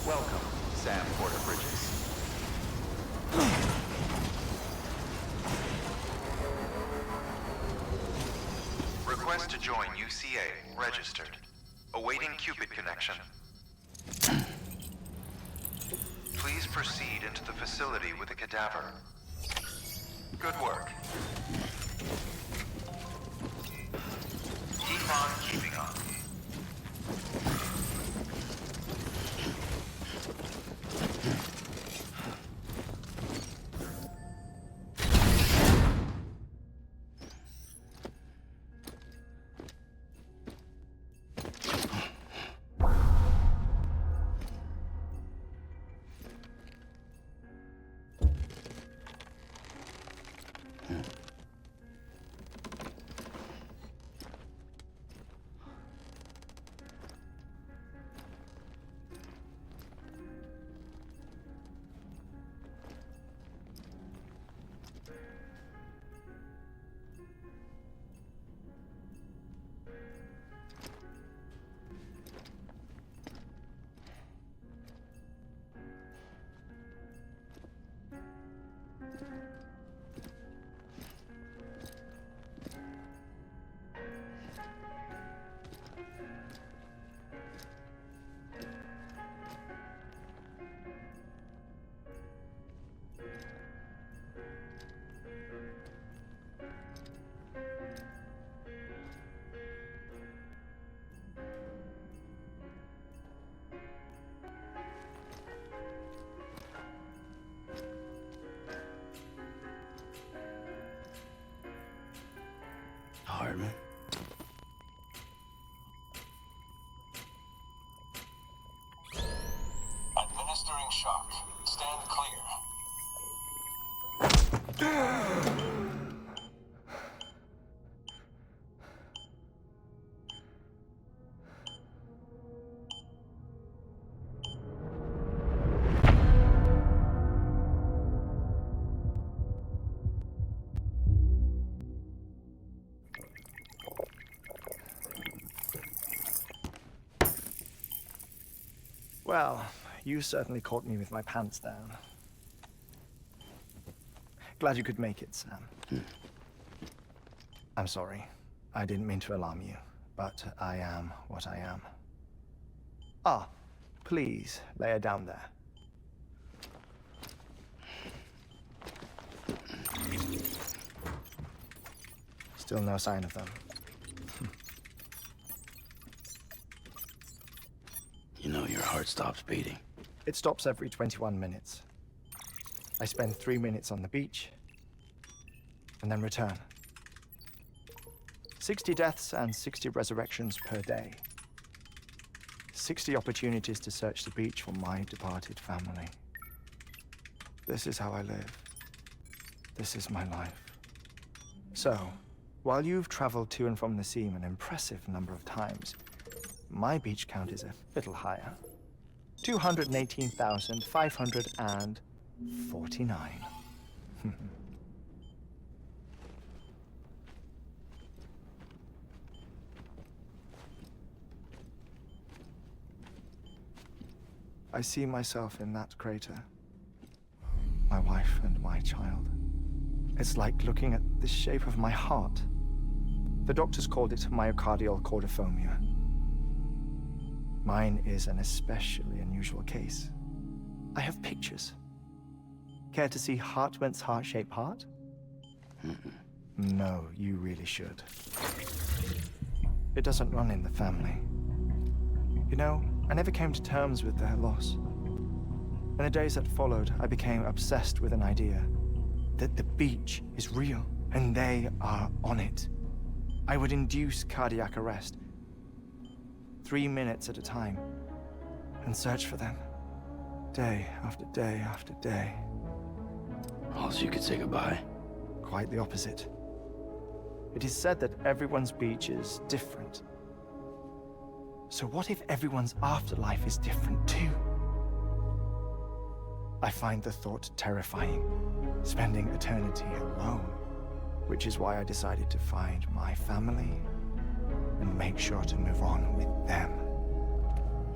Welcome, Sam Porter Bridges. Request to join UCA. Registered. Awaiting Cupid connection. Please proceed into the facility with a cadaver. Good work. Keep on keeping on. Heartman. Administering shock. Stand clear. Well, you certainly caught me with my pants down. Glad you could make it, Sam. I'm sorry. I didn't mean to alarm you, but I am what I am. Ah, please, lay her down there. Still no sign of them. You know your heart stops beating. It stops every 21 minutes. I spend 3 minutes on the beach, and then return. 60 deaths and 60 resurrections per day. 60 opportunities to search the beach for my departed family. This is how I live. This is my life. So, while you've traveled to and from the sea an impressive number of times, my beach count is a little higher. 218,549. I see myself in that crater. My wife and my child. It's like looking at the shape of my heart. The doctors called it myocardial cordiformia. Mine is an especially unusual case. I have pictures. Care to see Heartman's heart-shaped heart? No, you really should. It doesn't run in the family. You know, I never came to terms with their loss. In the days that followed, I became obsessed with an idea that the beach is real and they are on it. I would induce cardiac arrest, 3 minutes at a time, and search for them, day after day after day. Also, you could say goodbye. Quite the opposite. It is said that everyone's beach is different. So what if everyone's afterlife is different too? I find the thought terrifying, spending eternity alone, which is why I decided to find my family and make sure to move on with them.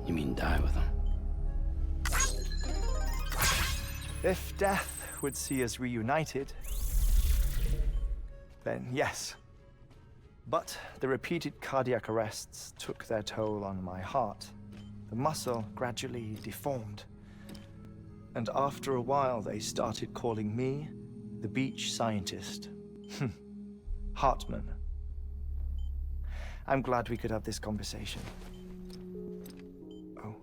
You mean die with them? If death would see us reunited, then yes. But the repeated cardiac arrests took their toll on my heart. The muscle gradually deformed. And after a while, they started calling me the beach scientist. Heartman. I'm glad we could have this conversation. Oh.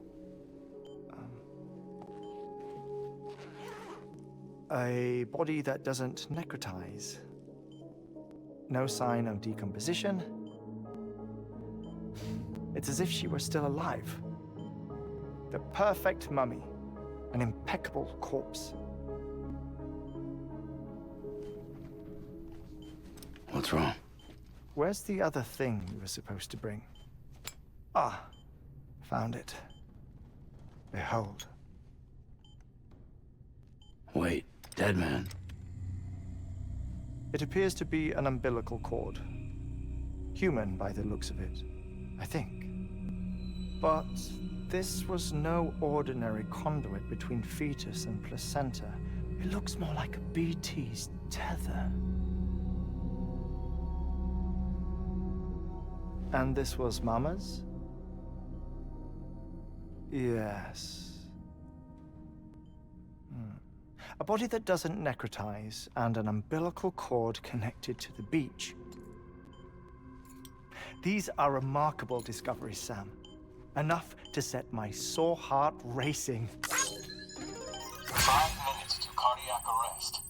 A body that doesn't necrotize. No sign of decomposition. It's as if she were still alive. The perfect mummy. An impeccable corpse. What's wrong? Where's the other thing you were supposed to bring? Ah, found it. Behold. Wait, dead man. It appears to be an umbilical cord. Human by the looks of it, I think. But this was no ordinary conduit between fetus and placenta. It looks more like a BT's tether. And this was Mama's? Yes. A body that doesn't necrotize and an umbilical cord connected to the beach. These are remarkable discoveries, Sam. Enough to set my sore heart racing. 5 minutes to cardiac arrest.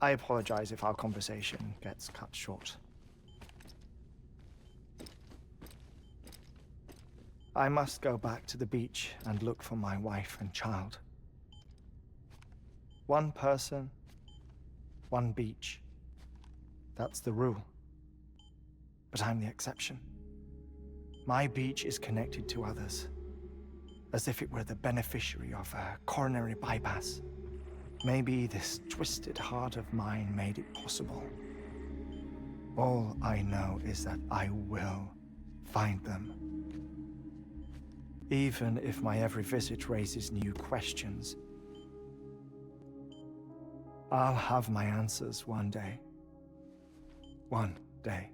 I apologize if our conversation gets cut short. I must go back to the beach and look for my wife and child. One person, one beach. That's the rule. But I'm the exception. My beach is connected to others, as if it were the beneficiary of a coronary bypass. Maybe this twisted heart of mine made it possible. All I know is that I will find them. Even if my every visit raises new questions, I'll have my answers one day. One day.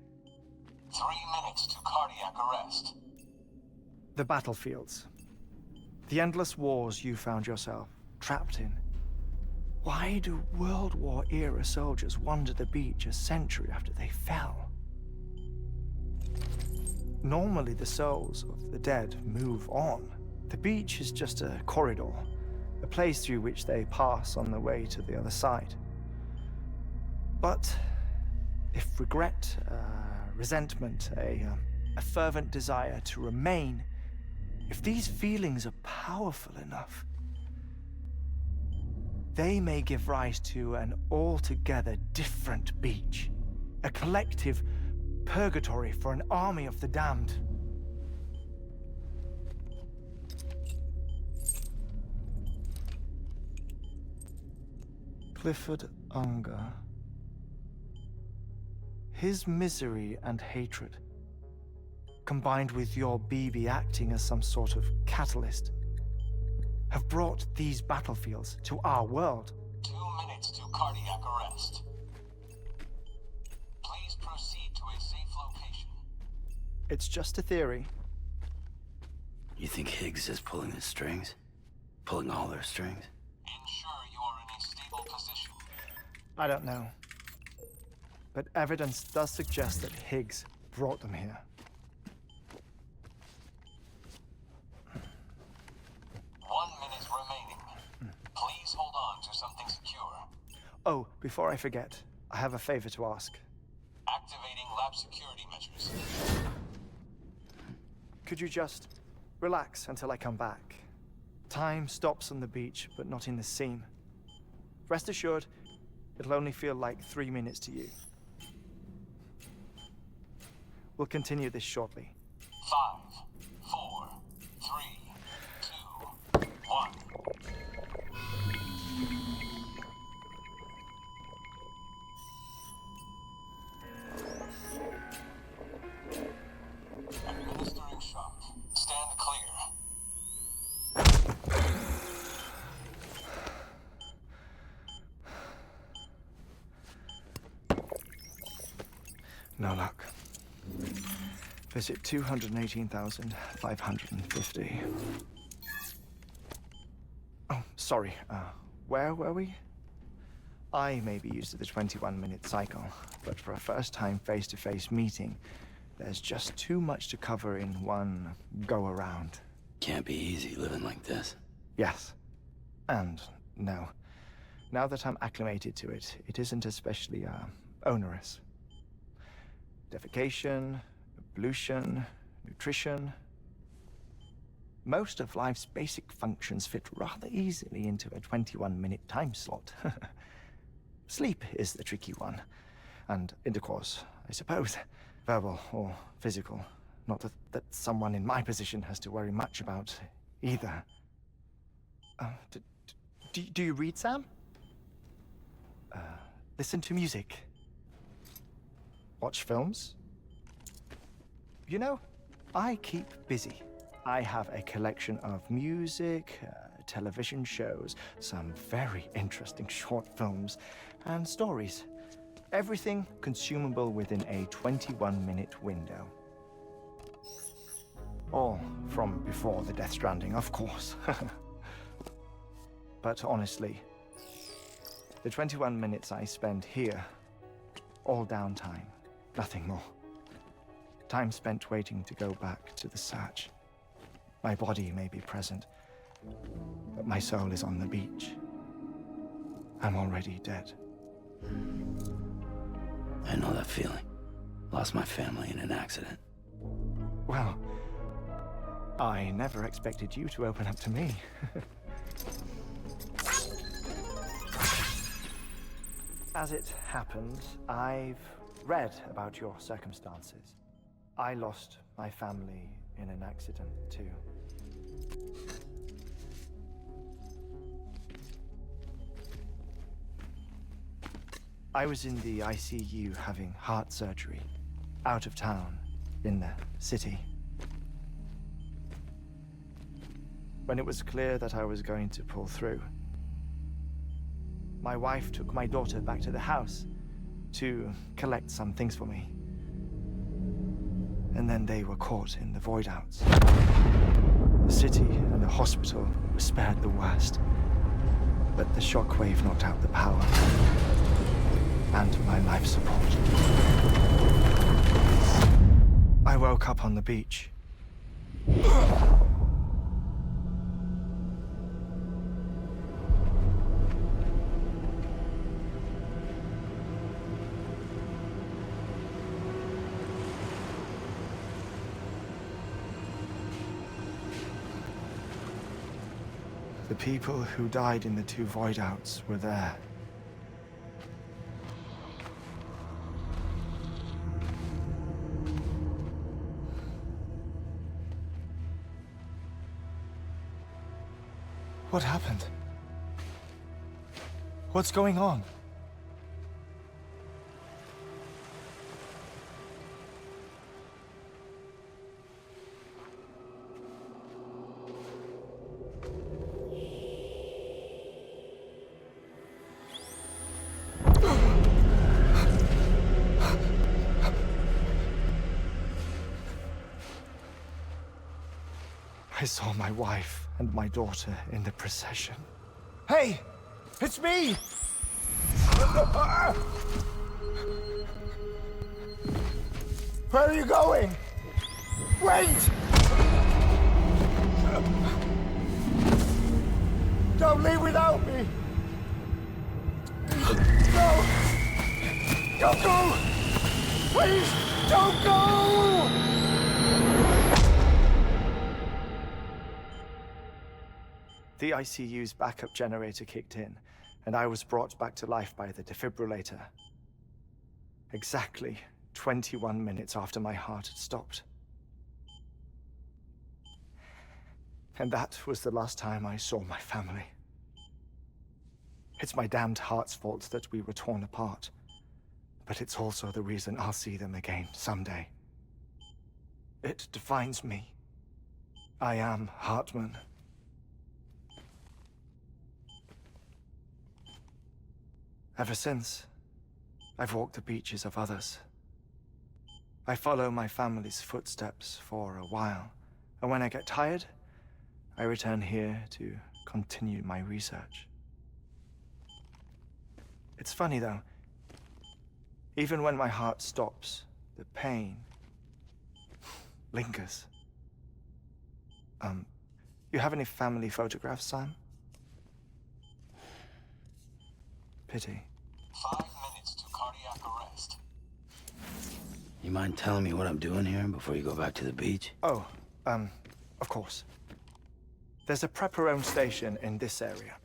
3 minutes to cardiac arrest. The battlefields. The endless wars you found yourself trapped in. Why do World War era soldiers wander the beach a century after they fell? Normally the souls of the dead move on. The beach is just a corridor, a place through which they pass on the way to the other side. But if regret, resentment, a fervent desire to remain, if these feelings are powerful enough, they may give rise to an altogether different beach, a collective purgatory for an army of the damned. Clifford Unger. His misery and hatred, combined with your BB acting as some sort of catalyst, have brought these battlefields to our world. 2 minutes to cardiac arrest. Please proceed to a safe location. It's just a theory. You think Higgs is pulling the strings? Pulling all their strings? Ensure you are in a stable position. I don't know. But evidence does suggest that Higgs brought them here. 1 minute remaining. Please hold on to something secure. Oh, before I forget, I have a favor to ask. Activating lab security measures. Could you just relax until I come back? Time stops on the beach, but not in the scene. Rest assured, it'll only feel like 3 minutes to you. We'll continue this shortly. 5, 4, 3, 2, 1. Administering shock. Stand clear. No luck. Visit 218,550. Oh, sorry. Where were we? I may be used to the 21-minute cycle, but for a first-time face-to-face meeting, there's just too much to cover in one go-around. Can't be easy living like this. Yes. And no. Now that I'm acclimated to it, it isn't especially, onerous. Defecation, pollution, nutrition. Most of life's basic functions fit rather easily into a 21-minute time slot. Sleep is the tricky one. And intercourse, I suppose. Verbal or physical. Not that someone in my position has to worry much about either. Do you read, Sam? Listen to music. Watch films? You know, I keep busy. I have a collection of music, television shows, some very interesting short films, and stories. Everything consumable within a 21-minute window. All from before the Death Stranding, of course. But honestly, the 21 minutes I spend here, all downtime, nothing more. Time spent waiting to go back to the search. My body may be present, but my soul is on the beach. I'm already dead. I know that feeling. Lost my family in an accident. Well, I never expected you to open up to me. As it happens, I've read about your circumstances. I lost my family in an accident, too. I was in the ICU having heart surgery, out of town, in the city. When it was clear that I was going to pull through, my wife took my daughter back to the house to collect some things for me. And then they were caught in the void-outs. The city and the hospital were spared the worst, but the shockwave knocked out the power and my life support. I woke up on the beach. The people who died in the two void-outs were there. What happened? What's going on? I saw my wife and my daughter in the procession. Hey! It's me! Where are you going? Wait! Don't leave without me! No! Don't go! Please, don't go! The ICU's backup generator kicked in, and I was brought back to life by the defibrillator. Exactly 21 minutes after my heart had stopped. And that was the last time I saw my family. It's my damned heart's fault that we were torn apart, but it's also the reason I'll see them again someday. It defines me. I am Heartman. Ever since, I've walked the beaches of others, I follow my family's footsteps for a while, and when I get tired, I return here to continue my research. It's funny though, even when my heart stops, the pain lingers. You have any family photographs, Sam? Pity. 5 minutes to cardiac arrest. You mind telling me what I'm doing here before you go back to the beach? Oh, of course. There's a Prepperone station in this area.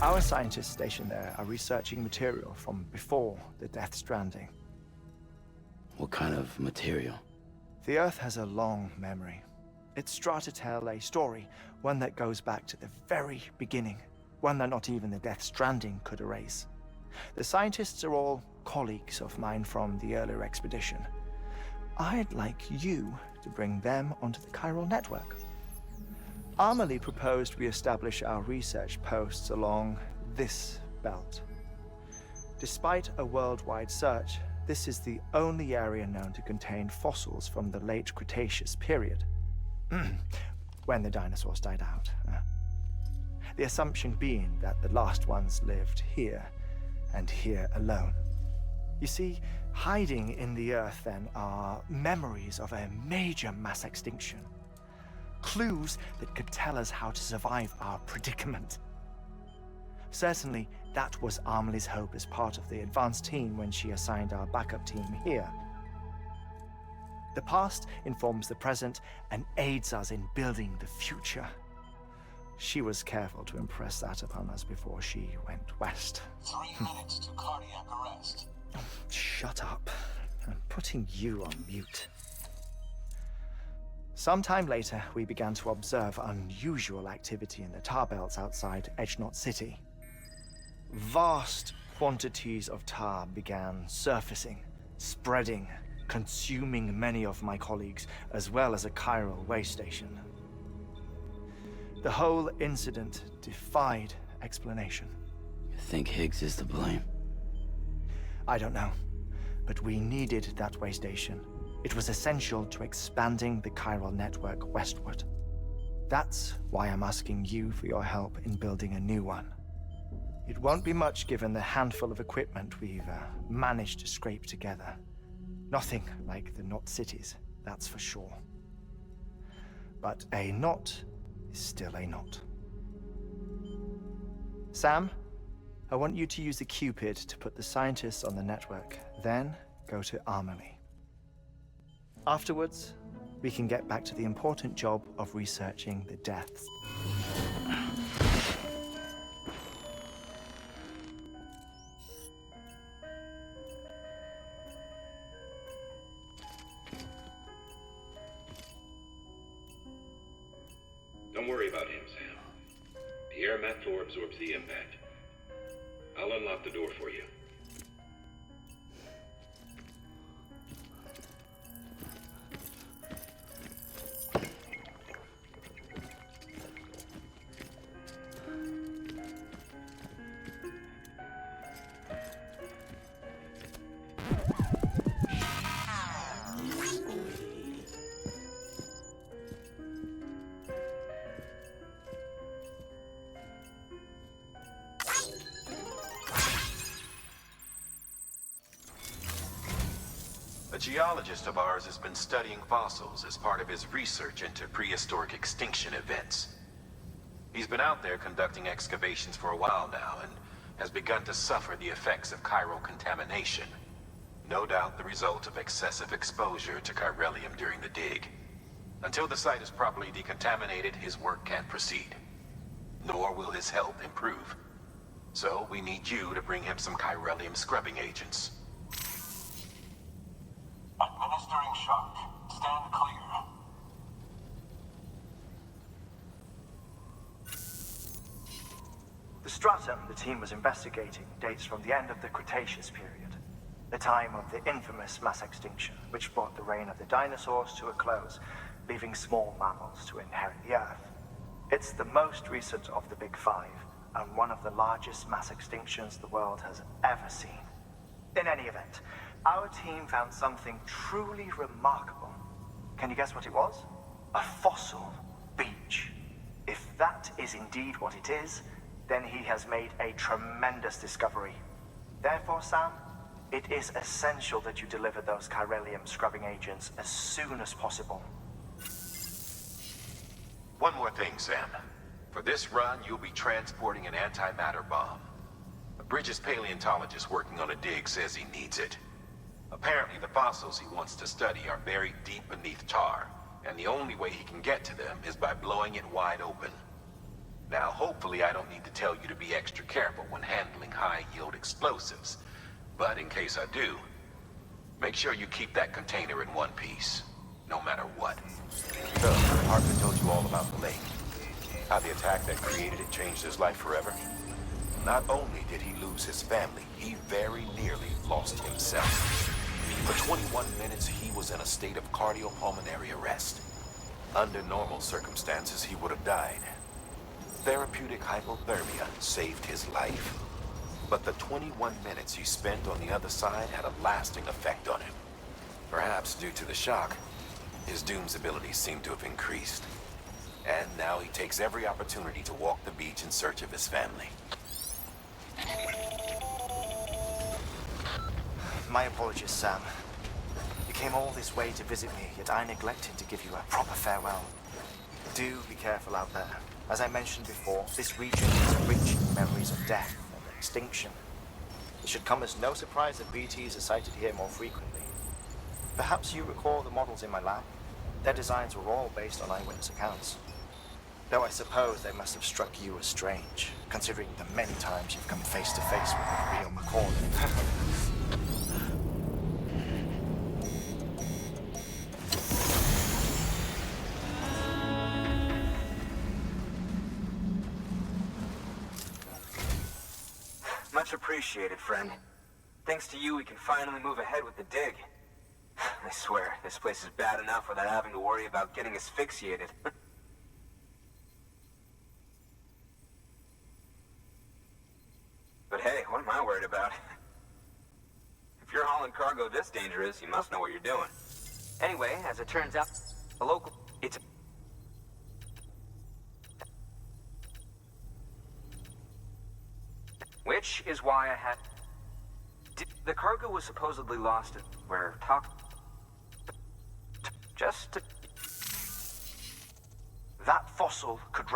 Our scientists stationed there are researching material from before the Death Stranding. What kind of material? The Earth has a long memory. It's trying to tell a story, one that goes back to the very beginning, one that not even the Death Stranding could erase. The scientists are all colleagues of mine from the earlier expedition. I'd like you to bring them onto the chiral network. Amelie proposed we establish our research posts along this belt. Despite a worldwide search, this is the only area known to contain fossils from the late Cretaceous period, when the dinosaurs died out. The assumption being that the last ones lived here, and here alone. You see, hiding in the Earth then are memories of a major mass extinction. Clues that could tell us how to survive our predicament. Certainly, that was Amelie's hope as part of the advanced team when she assigned our backup team here. The past informs the present and aids us in building the future. She was careful to impress that upon us before she went west. 3 minutes to cardiac arrest. Shut up. I'm putting you on mute. Sometime later, we began to observe unusual activity in the tar belts outside Edgenot City. Vast quantities of tar began surfacing, spreading, consuming many of my colleagues, as well as a chiral way station. The whole incident defied explanation. You think Higgs is to blame? I don't know, but we needed that way station. It was essential to expanding the chiral network westward. That's why I'm asking you for your help in building a new one. It won't be much given the handful of equipment we've managed to scrape together. Nothing like the knot cities, that's for sure. But a knot is still a knot. Sam, I want you to use the Cupid to put the scientists on the network, then go to Amelie. Afterwards, we can get back to the important job of researching the deaths. Don't worry about him, Sam. The air mat floor absorbs the impact. I'll unlock the door for you. A geologist of ours has been studying fossils as part of his research into prehistoric extinction events. He's been out there conducting excavations for a while now and has begun to suffer the effects of chiral contamination. No doubt the result of excessive exposure to chiralium during the dig. Until the site is properly decontaminated, his work can't proceed. Nor will his health improve. So we need you to bring him some chiralium scrubbing agents. Administering shock. Stand clear. The stratum the team was investigating dates from the end of the Cretaceous period, the time of the infamous mass extinction, which brought the reign of the dinosaurs to a close, leaving small mammals to inherit the Earth. It's the most recent of the Big Five, and one of the largest mass extinctions the world has ever seen. In any event, our team found something truly remarkable. Can you guess what it was? A fossil beach. If that is indeed what it is, then he has made a tremendous discovery. Therefore, Sam, it is essential that you deliver those chiralium scrubbing agents as soon as possible. One more thing, Sam. For this run, you'll be transporting an antimatter bomb. A British paleontologist working on a dig says he needs it. Apparently, the fossils he wants to study are buried deep beneath tar, and the only way he can get to them is by blowing it wide open. Now, hopefully I don't need to tell you to be extra careful when handling high-yield explosives. But in case I do, make sure you keep that container in one piece, no matter what. So, Heartman told you all about the lake. How the attack that created it changed his life forever. Not only did he lose his family, he very nearly lost himself. For 21 minutes, he was in a state of cardiopulmonary arrest. Under normal circumstances, he would have died. Therapeutic hypothermia saved his life. But the 21 minutes he spent on the other side had a lasting effect on him. Perhaps due to the shock, his Doom's abilities seem to have increased. And now he takes every opportunity to walk the beach in search of his family. My apologies, Sam. You came all this way to visit me, yet I neglected to give you a proper farewell. Do be careful out there. As I mentioned before, this region is rich in memories of death and extinction. It should come as no surprise that BTs are sighted here more frequently. Perhaps you recall the models in my lab? Their designs were all based on eyewitness accounts. Though I suppose they must have struck you as strange, considering the many times you've come face to face with the real McCall. Much appreciated, friend. Thanks to you, we can finally move ahead with the dig. I swear, this place is bad enough without having to worry about getting asphyxiated. But hey, what am I worried about? If you're hauling cargo this dangerous, you must know what you're doing. Anyway, as it turns out, a local... It's... Which is why I had... The cargo was supposedly lost at where just to... That fossil could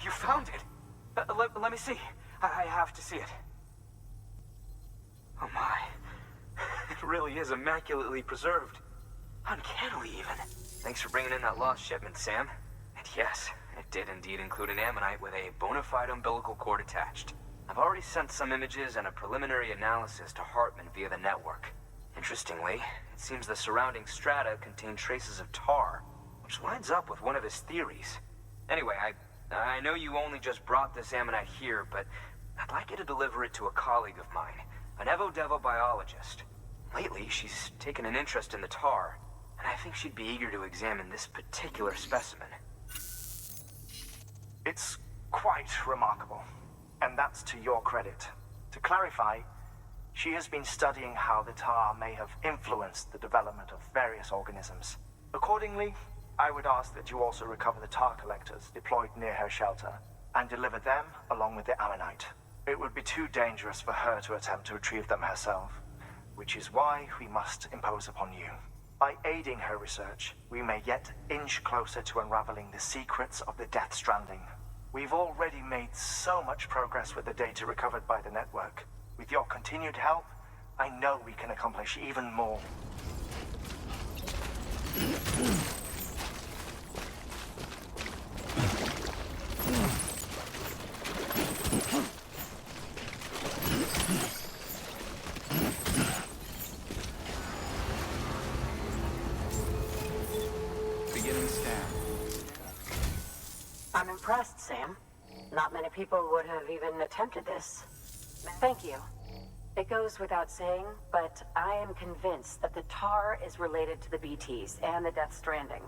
You found it! Let me see. I have to see it. Oh my. It really is immaculately preserved. Uncannily, even. Thanks for bringing in that lost shipment, Sam. And yes, it did indeed include an ammonite with a bona fide umbilical cord attached. I've already sent some images and a preliminary analysis to Heartman via the network. Interestingly, it seems the surrounding strata contain traces of tar, which lines up with one of his theories. Anyway, I know you only just brought this ammonite here, but I'd like you to deliver it to a colleague of mine, an Evo-Devo biologist. Lately, she's taken an interest in the tar, and I think she'd be eager to examine this particular specimen. It's quite remarkable, and that's to your credit. To clarify, she has been studying how the tar may have influenced the development of various organisms. Accordingly, I would ask that you also recover the tar collectors deployed near her shelter and deliver them along with the ammonite. It would be too dangerous for her to attempt to retrieve them herself, which is why we must impose upon you. By aiding her research, we may yet inch closer to unraveling the secrets of the Death Stranding. We've already made so much progress with the data recovered by the network. With your continued help, I know we can accomplish even more. Beginning scan. impressed, Sam. Not many people would have even attempted this. Thank you. It goes without saying, but I am convinced that the tar is related to the BTs and the Death Stranding.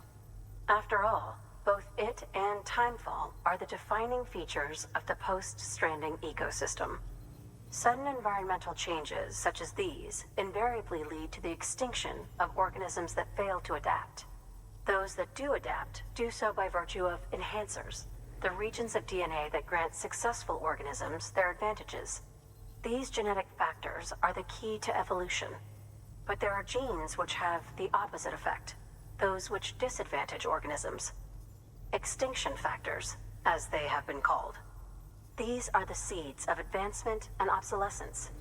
After all, both it and Timefall are the defining features of the post-Stranding ecosystem. Sudden environmental changes such as these invariably lead to the extinction of organisms that fail to adapt. Those that do adapt do so by virtue of enhancers, the regions of DNA that grant successful organisms their advantages. These genetic factors are the key to evolution. But there are genes which have the opposite effect, those which disadvantage organisms. Extinction factors, as they have been called. These are the seeds of advancement and obsolescence.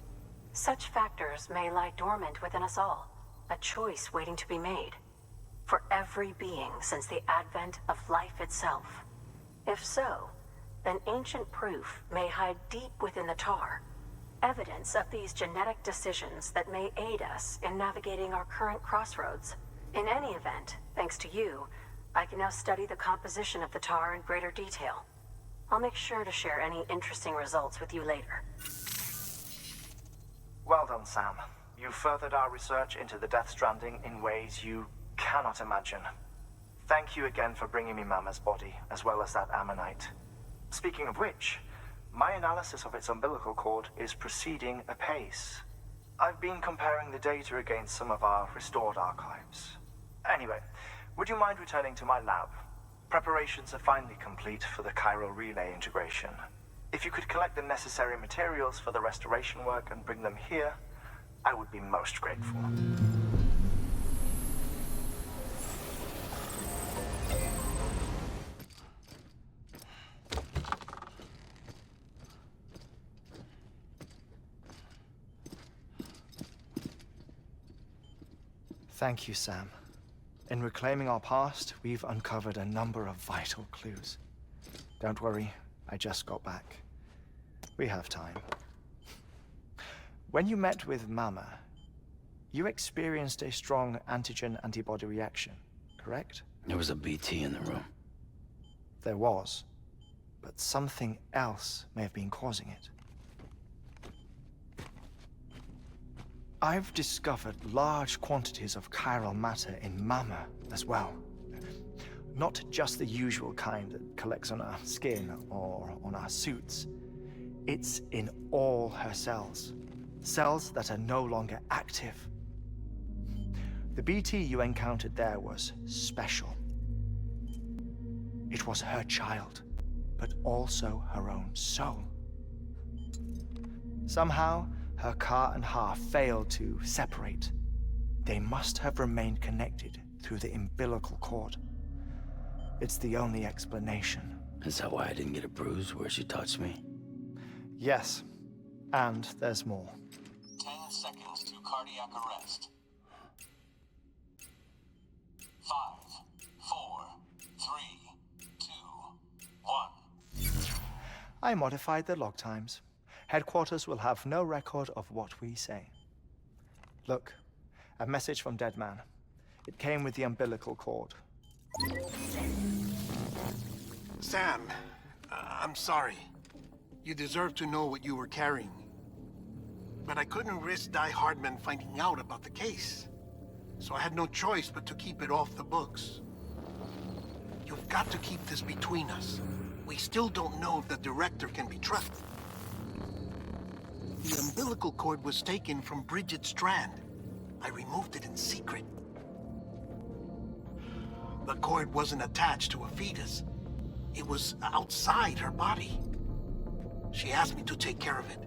Such factors may lie dormant within us all, a choice waiting to be made. For every being since the advent of life itself. If so, then ancient proof may hide deep within the tar, evidence of these genetic decisions that may aid us in navigating our current crossroads. In any event, thanks to you, I can now study the composition of the tar in greater detail. I'll make sure to share any interesting results with you later. Well done, Sam. You furthered our research into the Death Stranding in ways you cannot imagine. Thank you again for bringing me Mama's body, as well as that ammonite. Speaking of which, my analysis of its umbilical cord is proceeding apace. I've been comparing the data against some of our restored archives. Anyway, would you mind returning to my lab? Preparations are finally complete for the chiral relay integration. If you could collect the necessary materials for the restoration work and bring them here, I would be most grateful. Thank you, Sam. In reclaiming our past, we've uncovered a number of vital clues. Don't worry, I just got back. We have time. When you met with Mama, you experienced a strong antigen-antibody reaction, correct? There was a BT in the room. There was, but something else may have been causing it. I've discovered large quantities of chiral matter in Mama as well. Not just the usual kind that collects on our skin or on our suits. It's in all her cells. Cells that are no longer active. The BT you encountered there was special. It was her child, but also her own soul. Somehow, her car and half failed to separate. They must have remained connected through the umbilical cord. It's the only explanation. Is that why I didn't get a bruise where she touched me? Yes, and there's more. 10 seconds to cardiac arrest. 5, 4, 3, 2, 1. I modified the log times. Headquarters will have no record of what we say. Look, a message from Deadman. It came with the umbilical cord. Sam, I'm sorry. You deserve to know what you were carrying. But I couldn't risk Heartman finding out about the case. So I had no choice but to keep it off the books. You've got to keep this between us. We still don't know if the director can be trusted. The umbilical cord was taken from Bridget Strand. I removed it in secret. The cord wasn't attached to a fetus. It was outside her body. She asked me to take care of it.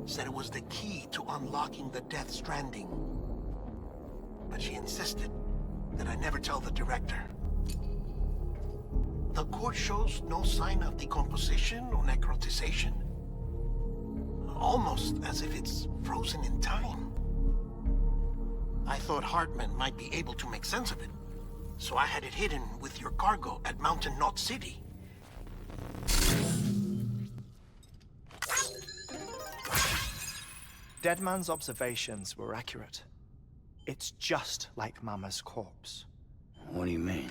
Said it was the key to unlocking the Death Stranding. But she insisted that I never tell the director. The cord shows no sign of decomposition or necrotization. Almost as if it's frozen in time. I thought Heartman might be able to make sense of it, so I had it hidden with your cargo at Mountain Knot City. Deadman's observations were accurate. It's just like Mama's corpse. What do you mean?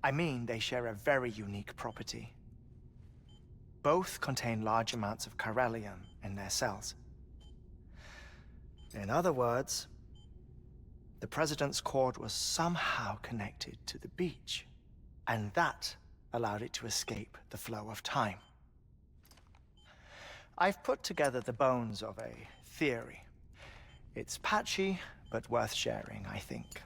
I mean, they share a very unique property. Both contain large amounts of chiralium in their cells. In other words, the president's cord was somehow connected to the beach, and that allowed it to escape the flow of time. I've put together the bones of a theory. It's patchy, but worth sharing, I think.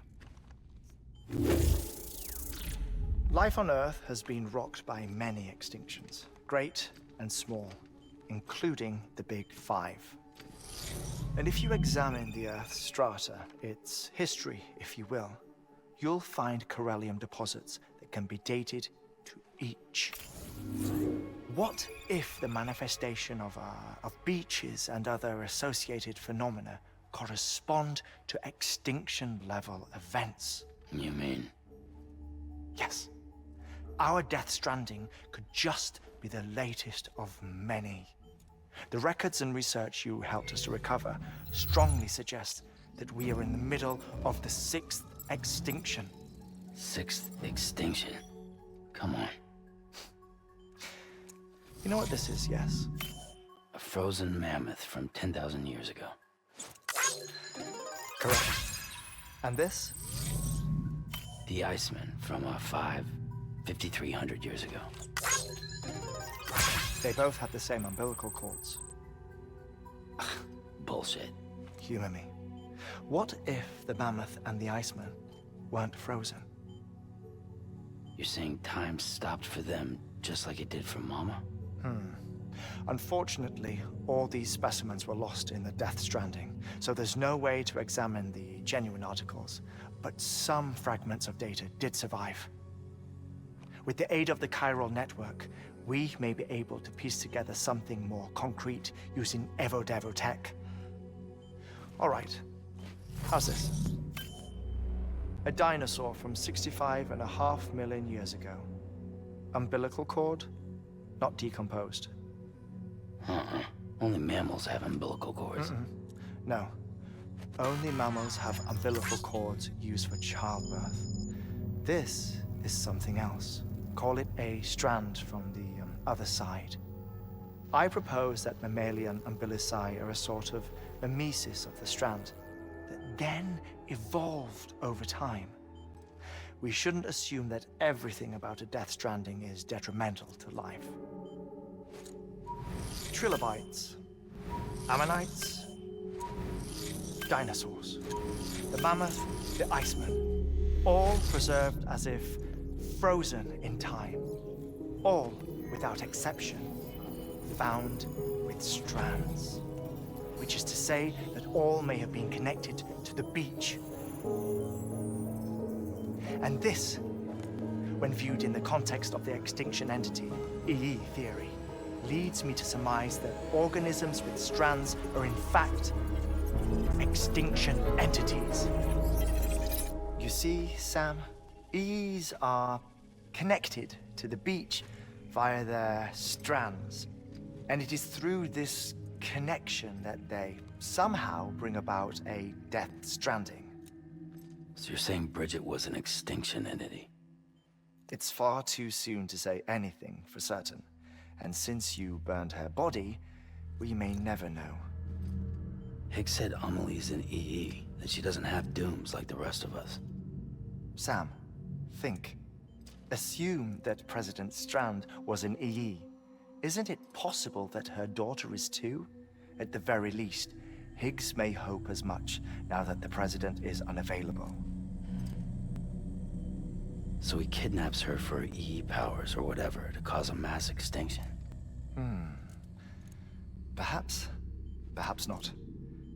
Life on Earth has been rocked by many extinctions, great and small, including the Big Five. And if you examine the Earth's strata, its history, if you will, you'll find chiralium deposits that can be dated to each. What if the manifestation of beaches and other associated phenomena correspond to extinction-level events? You mean? Yes. Our Death Stranding could just be the latest of many. The records and research you helped us to recover strongly suggest that we are in the middle of the 6th extinction. 6th extinction? Come on. You know what this is, yes? A frozen mammoth from 10,000 years ago. Correct. And this? The Iceman from 5,300 years ago. They both have the same umbilical cords. Bullshit. Humor me. What if the mammoth and the Iceman weren't frozen? You're saying time stopped for them just like it did for Mama? Unfortunately, all these specimens were lost in the Death Stranding, so there's no way to examine the genuine articles, but some fragments of data did survive. With the aid of the chiral network, we may be able to piece together something more concrete using Evo-Devo tech. All right, how's this? A dinosaur from 65.5 million years ago. Umbilical cord, not decomposed. Only mammals have umbilical cords. No, only mammals have umbilical cords used for childbirth. This is something else. Call it a strand from the other side. I propose that mammalian umbilici are a sort of mimesis of the strand that then evolved over time. We shouldn't assume that everything about a Death Stranding is detrimental to life. Trilobites, ammonites, dinosaurs, the mammoth, the Iceman, all preserved as if frozen in time, all without exception, found with strands, which is to say that all may have been connected to the beach. And this, when viewed in the context of the extinction entity, EE theory, leads me to surmise that organisms with strands are in fact extinction entities. You see, Sam, EEs are connected to the beach via their strands, and it is through this connection that they somehow bring about a Death Stranding. So you're saying Bridget was an extinction entity? It's far too soon to say anything for certain, and since you burned her body, we may never know. Higgs said Amelie's an EE, that she doesn't have dooms like the rest of us. Sam, think. Assume that President Strand was an EE. Isn't it possible that her daughter is too? At the very least, Higgs may hope as much now that the president is unavailable. So he kidnaps her for EE powers or whatever to cause a mass extinction. Perhaps. Perhaps not.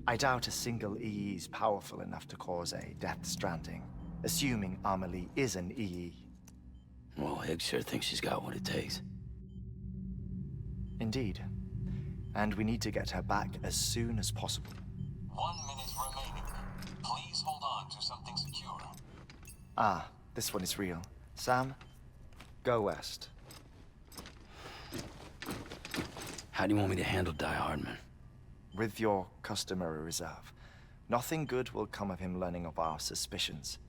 I doubt a single EE is powerful enough to cause a Death Stranding, assuming Amelie is an EE. Well, Higgs sure thinks she's got what it takes. Indeed. And we need to get her back as soon as possible. 1 minute remaining. Please hold on to something secure. Ah, this one is real. Sam, go west. How do you want me to handle Heartman? With your customary reserve. Nothing good will come of him learning of our suspicions.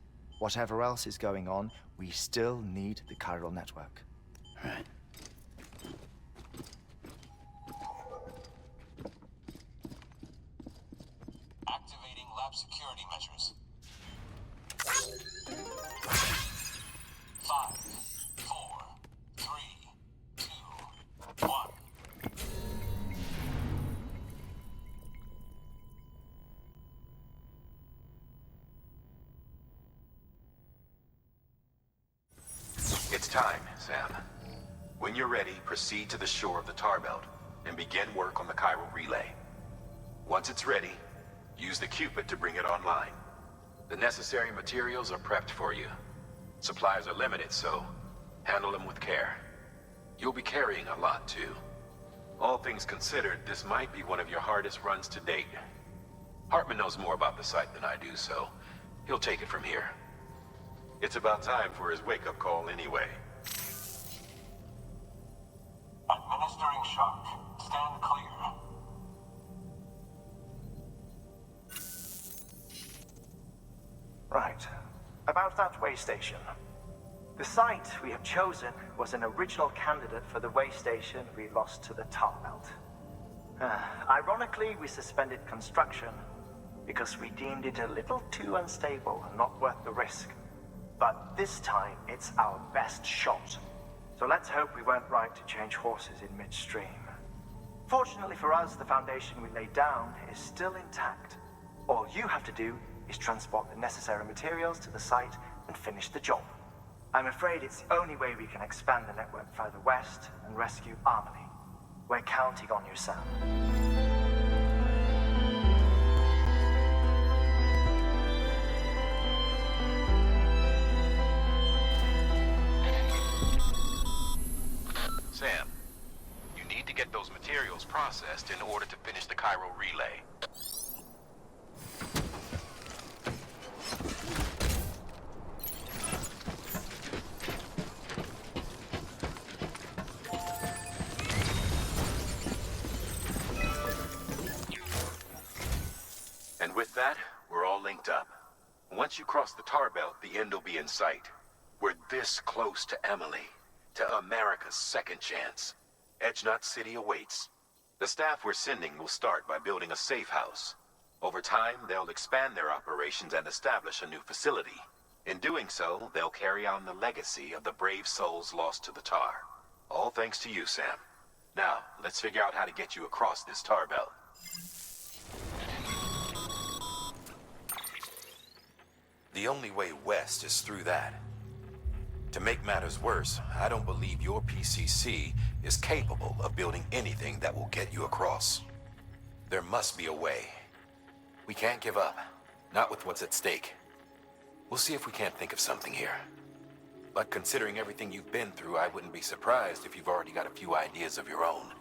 whatever else is going on, we still need the chiral network. Right. Activating lab security measures. 5, 4, 3, 2, 1. It's time, Sam. When you're ready, proceed to the shore of the tar belt and begin work on the chiral relay. Once it's ready, use the Cupid to bring it online. The necessary materials are prepped for you. Supplies are limited, so handle them with care. You'll be carrying a lot, too. All things considered, this might be one of your hardest runs to date. Heartman knows more about the site than I do, so he'll take it from here. It's about time for his wake-up call anyway. Administering shock. Stand clear. Right. About that way station. The site we have chosen was an original candidate for the way station we lost to the tar belt. Ironically, we suspended construction because we deemed it a little too unstable and not worth the risk. But this time, it's our best shot. So let's hope we weren't right to change horses in midstream. Fortunately for us, the foundation we laid down is still intact. All you have to do is transport the necessary materials to the site and finish the job. I'm afraid it's the only way we can expand the network further west and rescue Armory. We're counting on you, Sam. Sam, you need to get those materials processed in order to finish the chiral relay. And with that, we're all linked up. Once you cross the tar belt, the end will be in sight. We're this close to Emily, to America's second chance. Edgenut City awaits. The staff we're sending will start by building a safe house. Over time, they'll expand their operations and establish a new facility. In doing so, they'll carry on the legacy of the brave souls lost to the tar. All thanks to you, Sam. Now, let's figure out how to get you across this tar belt. The only way west is through that. To make matters worse, I don't believe your PCC is capable of building anything that will get you across. There must be a way. We can't give up, not with what's at stake. We'll see if we can't think of something here. But considering everything you've been through, I wouldn't be surprised if you've already got a few ideas of your own.